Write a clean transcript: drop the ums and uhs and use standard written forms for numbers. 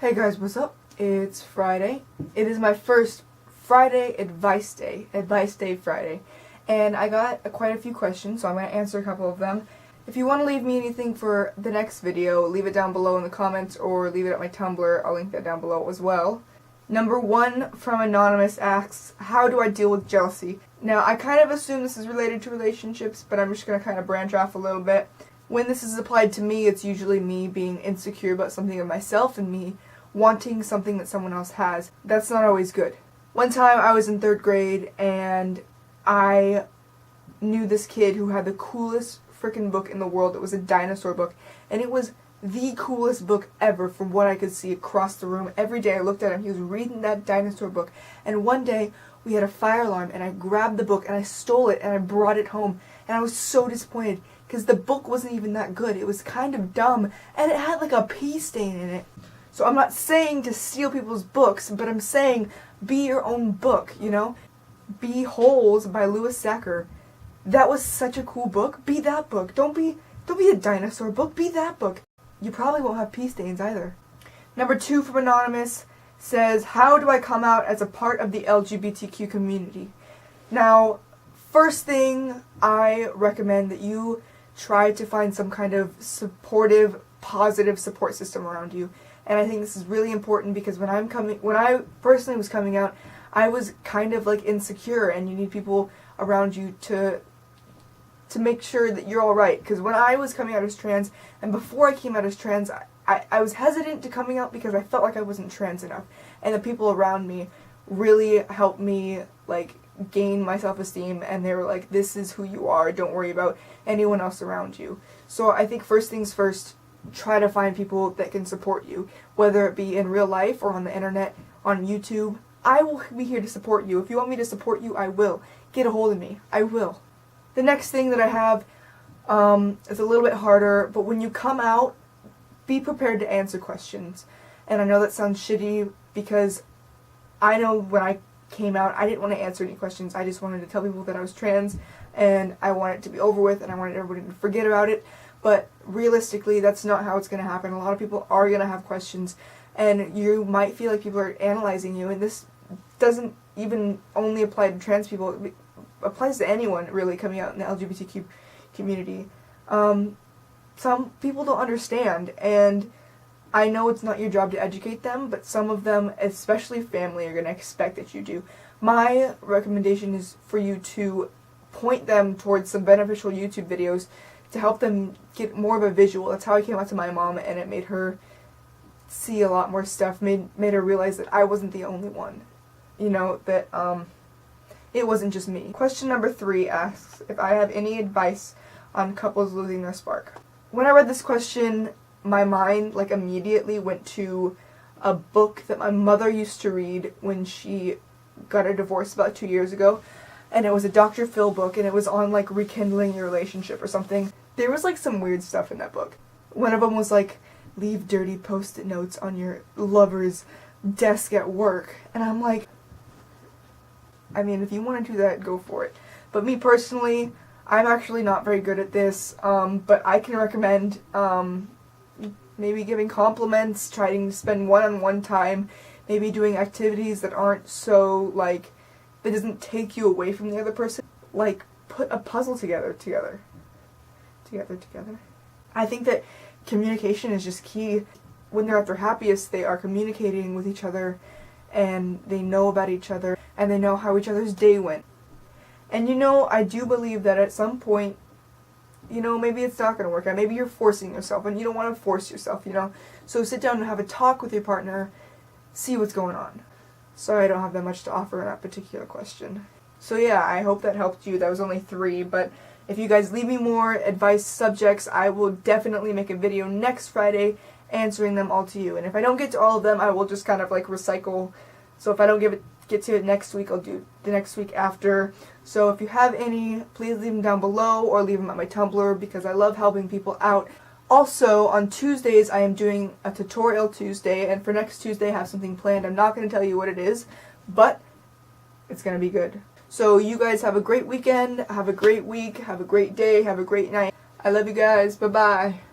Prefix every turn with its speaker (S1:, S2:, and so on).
S1: Hey guys, what's up? It's Friday. It is my first Friday Advice Day Friday. And I got quite a few questions, so I'm going to answer a couple of them. If you want to leave me anything for the next video, leave it down below in the comments or leave it at my Tumblr. I'll link that down below as well. Number 1 from Anonymous asks, how do I deal with jealousy? Now, I kind of assume this is related to relationships, but I'm just going to kind of branch off a little bit. When this is applied to me, it's usually me being insecure about something of myself and me wanting something that someone else has. That's not always good. One time I was in 3rd grade and I knew this kid who had the coolest freaking book in the world. It was a dinosaur book, and it was the coolest book ever from what I could see across the room. Every day I looked at him, he was reading that dinosaur book, and one day we had a fire alarm and I grabbed the book and I stole it and I brought it home, and I was so disappointed because the book wasn't even that good. It was kind of dumb and it had like a pee stain in it. So I'm not saying to steal people's books, but I'm saying be your own book, you know? Be Holes by Louis Sachar. That was such a cool book. Be that book. Don't be a dinosaur book. Be that book. You probably won't have pee stains either. Number 2 from Anonymous says, how do I come out as a part of the LGBTQ community? Now, first thing, I recommend that you try to find some kind of supportive, positive support system around you. And I think this is really important because when I personally was coming out, I was kind of like insecure, and you need people around you to make sure that you're alright. Because when I was coming out as trans, and before I came out as trans, I was hesitant to coming out because I felt like I wasn't trans enough. And the people around me really helped me like gain my self-esteem, and they were like, this is who you are, don't worry about anyone else around you. So I think first things first, try to find people that can support you, whether it be in real life or on the internet, on YouTube. I will be here to support you. If you want me to support you, I will. Get a hold of me. I will. The next thing that I have is a little bit harder, but when you come out, be prepared to answer questions. And I know that sounds shitty because I know when I came out, I didn't want to answer any questions. I just wanted to tell people that I was trans, and I wanted it to be over with, and I wanted everybody to forget about it. But realistically, that's not how it's going to happen. A lot of people are going to have questions, and you might feel like people are analyzing you, and this doesn't even only apply to trans people. It applies to anyone, really, coming out in the LGBTQ community. Some people don't understand, and I know it's not your job to educate them, but some of them, especially family, are going to expect that you do. My recommendation is for you to point them towards some beneficial YouTube videos to help them get more of a visual. That's how I came out to my mom, and it made her see a lot more stuff, made her realize that I wasn't the only one. You know, that it wasn't just me. Question number 3 asks if I have any advice on couples losing their spark. When I read this question, my mind like immediately went to a book that my mother used to read when she got a divorce about 2 years ago. And it was a Dr. Phil book, and it was on like rekindling your relationship or something. There was like some weird stuff in that book. One of them was like, leave dirty post-it notes on your lover's desk at work. And I'm like, I mean, if you want to do that, go for it. But me personally, I'm actually not very good at this, but I can recommend maybe giving compliments, trying to spend one-on-one time, maybe doing activities that aren't so like, that doesn't take you away from the other person. Like, put a puzzle together. I think that communication is just key. When they're at their happiest, they are communicating with each other, and they know about each other, and they know how each other's day went. And you know, I do believe that at some point, you know, maybe it's not going to work out. Maybe you're forcing yourself, and you don't want to force yourself, you know. So sit down and have a talk with your partner, see what's going on. Sorry, I don't have that much to offer in that particular question. So yeah, I hope that helped you. That was only 3, but if you guys leave me more advice subjects, I will definitely make a video next Friday answering them all to you. And if I don't get to all of them, I will just kind of like recycle. So if I don't get to it next week, I'll do the next week after. So if you have any, please leave them down below or leave them at my Tumblr, because I love helping people out. Also, on Tuesdays, I am doing a tutorial Tuesday, and for next Tuesday, I have something planned. I'm not going to tell you what it is, but it's going to be good. So you guys have a great weekend, have a great week, have a great day, have a great night. I love you guys. Bye-bye.